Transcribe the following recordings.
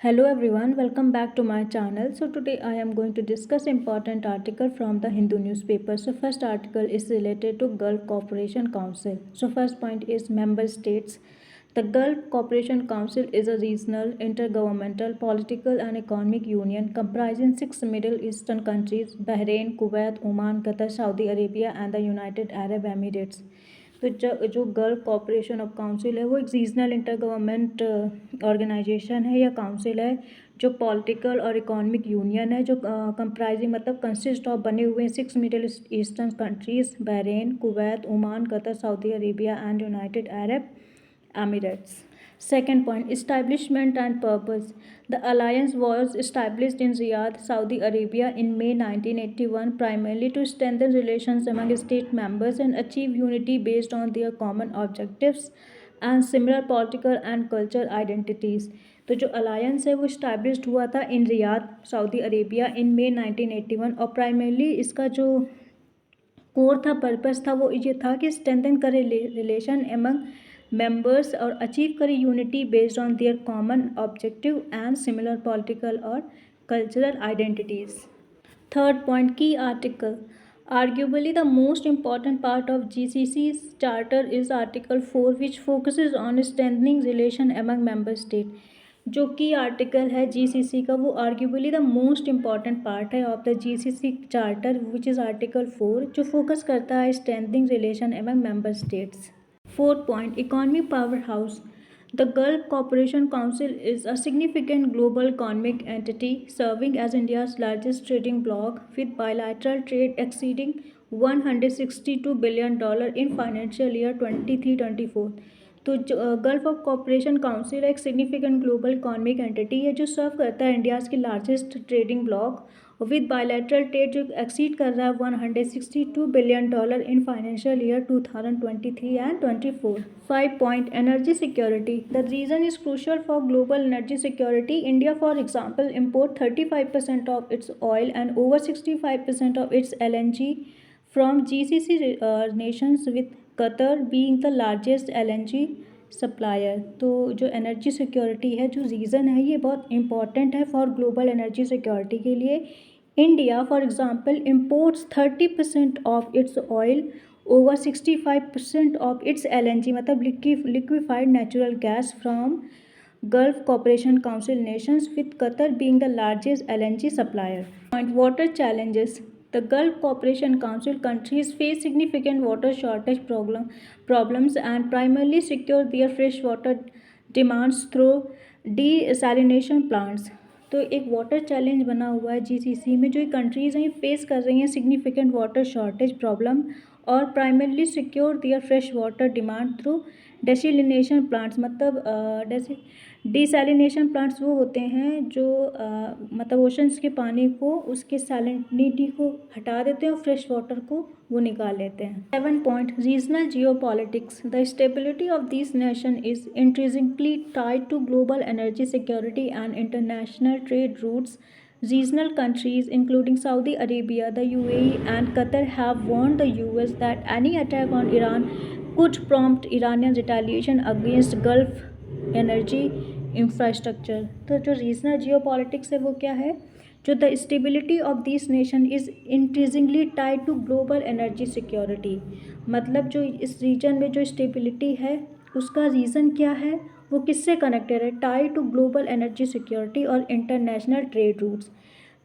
Hello everyone, welcome back to my channel. So today I am going to discuss important article from the Hindu newspaper. So first article is related to Gulf Cooperation Council. So first point is member states. The Gulf Cooperation Council is a regional, intergovernmental, political and economic union comprising 6 Middle Eastern countries: Bahrain, Kuwait, Oman, Qatar, Saudi Arabia and the United Arab Emirates. तो जो gulf corporation of council है वो एक regional inter government organisation है या council है जो political और इकोनॉमिक यूनियन है जो कंप्राइजिंग मतलब कंसिस्ट ऑफ बने हुए 6 middle eastern countries Bahrain Kuwait Oman Qatar Saudi Arabia and United Arab Emirates. Second point, establishment and purpose. The alliance was established in Riyadh, Saudi Arabia in May 1981 primarily to strengthen relations among state members and achieve unity based on their common objectives and similar political and cultural identities. तो जो alliance है वो established हुआ था इन Riyadh Saudi Arabia इन मई 1981 और primarily इसका जो core था पर्पस था वो ये था कि स्ट्रेंथन करे रिलेशन एमंग मेंबर्स और अचीव करे unity based on their common objective and similar political और cultural identities. Third point, key article. Arguably the most important part of GCC's charter is Article 4, which focuses on strengthening relation among member states. जो की article है GCC का वो arguably the most important part है of the GCC charter which is article 4 जो focus करता है strengthening relation among member states. Fourth point, economic power house. The Gulf Cooperation Council is a significant global economic entity serving as India's largest trading bloc with bilateral trade exceeding $162 billion in financial year 23-24. तो Gulf of Cooperation Council एक significant global economic entity है जो serve करता है India's की largest trading block with bilateral trade जो exceed कर रहा है $162 billion in financial year 2023 and 24. 5 point, energy security. The region is crucial for global energy security. India for example import 35% of its oil and over 65% of its LNG from GCC nations with Qatar being the largest LNG supplier. तो जो energy security है जो reason है ये बहुत important है for global energy security के लिए. India for example imports 30% of its oil over 65% of its LNG मतलब liquefied natural gas from Gulf Cooperation Council nations with Qatar being the largest LNG supplier. Point, water challenges. The Gulf Cooperation Council countries face significant water shortage problems and primarily secure their fresh water demands through desalination plants. तो एक water challenge बना हुआ है GCC में जो ये countries हैं face कर रही हैं सिग्निफिकेंट वाटर शॉर्टेज प्रॉब्लम और primarily secure their fresh water demand through desalination plants. मतलब डिसैलिनेशन प्लांट्स वो होते हैं जो मतलब ओशंस के पानी को उसके सैलिनिटी को हटा देते हैं और फ्रेश वाटर को वो निकाल लेते हैं. 7 point, regional geopolitics. The stability of this nation is intrinsically tied to global energy security and international trade routes. Regional countries including Saudi Arabia, the UAE and Qatar have warned the US that any attack on Iran could prompt Iranian retaliation against Gulf energy infrastructure. तो जो regional geopolitics है वो क्या है, जो the stability of this nation is increasingly tied to global energy security. मतलब जो इस रीजन में जो स्टेबिलिटी है उसका रीज़न क्या है, वो किससे कनेक्टेड है, tie to global energy security और इंटरनेशनल ट्रेड रूट्स.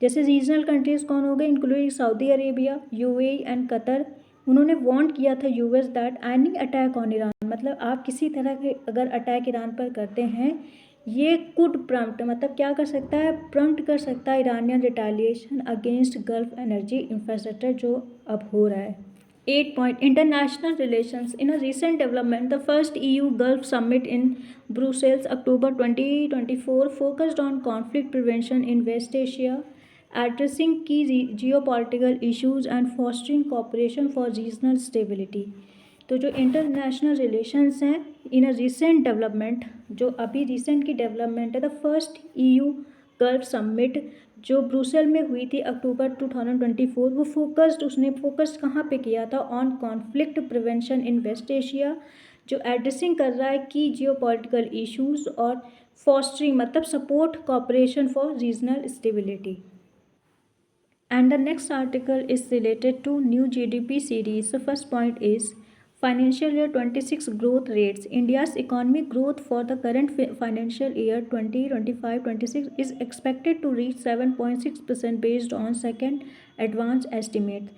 जैसे रीजनल कंट्रीज़ कौन हो गए, including Saudi Arabia, UAE and Qatar. उन्होंने वार्न किया था US that any attack on Iran मतलब आप किसी तरह के अगर अटैक ईरान पर करते हैं ये कुड प्रम्प्ट मतलब क्या कर सकता है, प्रम्प्ट कर सकता है Iranian retaliation against gulf energy infrastructure जो अब हो रहा है. 8 point, international relations. In a recent development, the first EU Gulf Summit in Brussels, October 2024, focused on conflict prevention in West Asia, addressing key geopolitical issues and fostering cooperation for regional stability. तो जो international relations हैं इन a recent development, जो अभी recent की development है, the first EU gulf summit जो Brussels में हुई थी अक्टूबर 2024, वो उसने फोकस कहाँ पे किया था, on conflict prevention in West Asia, जो एड्रेसिंग कर रहा है की जियोपॉलिटिकल इश्यूज और fostering मतलब support cooperation for regional stability. And the next article is related to new GDP series. So first point is financial year 26 growth rates. India's economic growth for the current financial year 2025-26 is expected to reach 7.6% based on second advance estimate.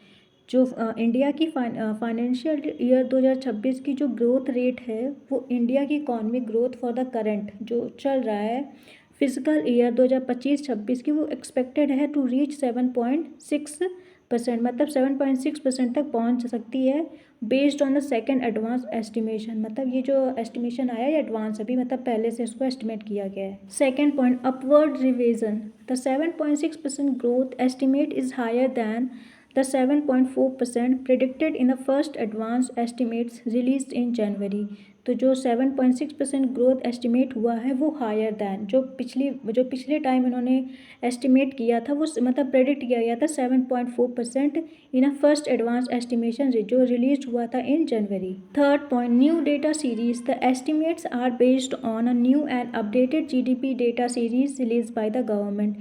जो India की financial year 2026 की जो growth rate है वो India की economic growth for the current जो चल रहा है फिजिकल ईयर 2025-26 की वो एक्सपेक्टेड है टू रीच 7.6%, मतलब 7.6% तक पहुंच सकती है based on the second advance estimation. मतलब ये जो एस्टिमेशन आया ये एडवांस अभी मतलब पहले से इसको एस्टिमेट किया गया है। Second point upward revision, the 7.6% growth estimate is higher than the 7.4% predicted in the first advance estimates released in January। तो जो 7.6% ग्रोथ एस्टिमेट हुआ है वो हायर दैन जो पिछले टाइम इन्होंने एस्टिमेट किया था वो मतलब प्रेडिक्ट किया गया था 7.4% in a first advance estimation जो रिलीज हुआ था in January. Third point new data series, the estimates are based on a new and updated GDP data series release by the government.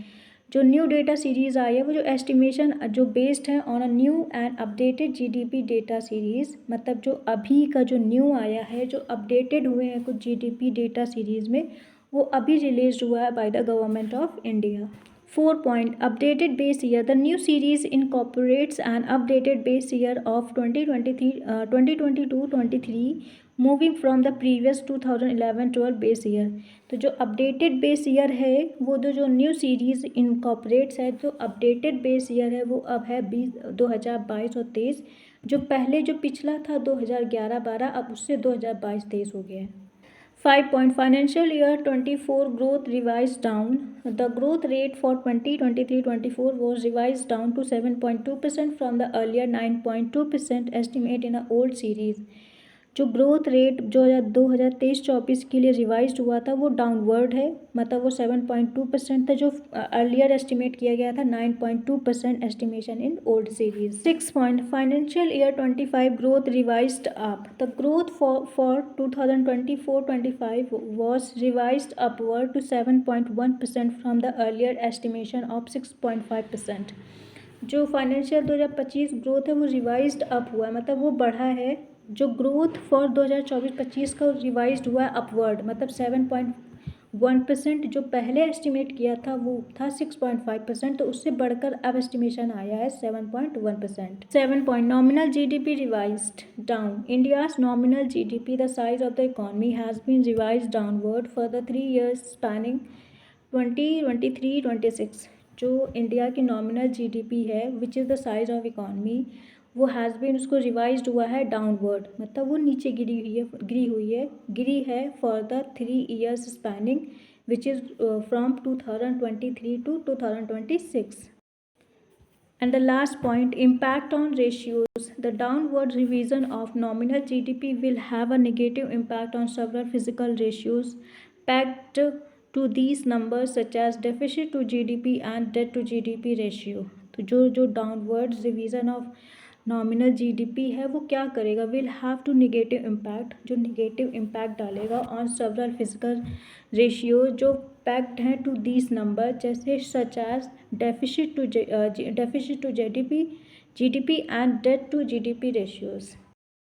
जो न्यू डेटा सीरीज़ आई है वो जो estimation जो based है on a new and updated GDP data series, मतलब जो अभी का जो न्यू आया है जो अपडेटेड हुए हैं कुछ GDP डेटा सीरीज़ में वो अभी रिलीज हुआ है bye the government of India. 4 point updated base year, the new series incorporates an updated base year of 2022-23 moving from the previous 2011-12 base year. तो जो अपडेटेड बेस ईयर है वो जो न्यू सीरीज़ इनकॉपरेट्स है जो अपडेटेड बेस ईयर है वो अब है 2022 और 23, जो पहले जो पिछला था 2011-12 अब उससे 2022-23 हो गया है। 5 point financial year 24 growth revised down. The growth rate for 2023-24 was revised down to 7.2% from the earlier 9.2% estimate in an old series। जो ग्रोथ रेट जो 2023-24 के लिए रिवाइज हुआ था वो डाउनवर्ड है, मतलब वो 7.2% था जो अर्लियर एस्टिमेट किया गया था 9.2% estimation in old series. 6 point financial year 25 growth revised up, the growth for 2024-25 was revised upward to 7.1% from the earlier estimation of 6.5%। जो फाइनेंशियल 2025 ग्रोथ है वो रिवाइज्ड अप हुआ है, मतलब वो बढ़ा है। जो ग्रोथ फॉर 2024-25 का रिवाइज्ड हुआ है अपवर्ड, मतलब 7.1%, जो पहले एस्टिमेट किया था वो था 6.5%, तो उससे बढ़कर अब एस्टिमेशन आया है 7.1%। 7 point nominal GDP revised down, India's nominal GDP the size of the economy has been revised downward for the 3 years spanning 2023-26। जो इंडिया की नॉमिनल GDP है which is the size of economy वो has been उसको revised हुआ है downward, मतलब वो नीचे गिरी है for the 3 years spanning which is from 2023 to 2026। And the last point, impact on ratios. The downward revision of nominal GDP will have a negative impact on several physical ratios pegged to these numbers such as deficit to GDP and debt to GDP ratio। तो जो downward revision of nominal GDP है वो क्या करेगा, will have to negative impact, जो negative impact डालेगा on several physical ratio जो packed हैं टू दीज नंबर, जैसे such as deficit to GDP and debt to GDP ratios.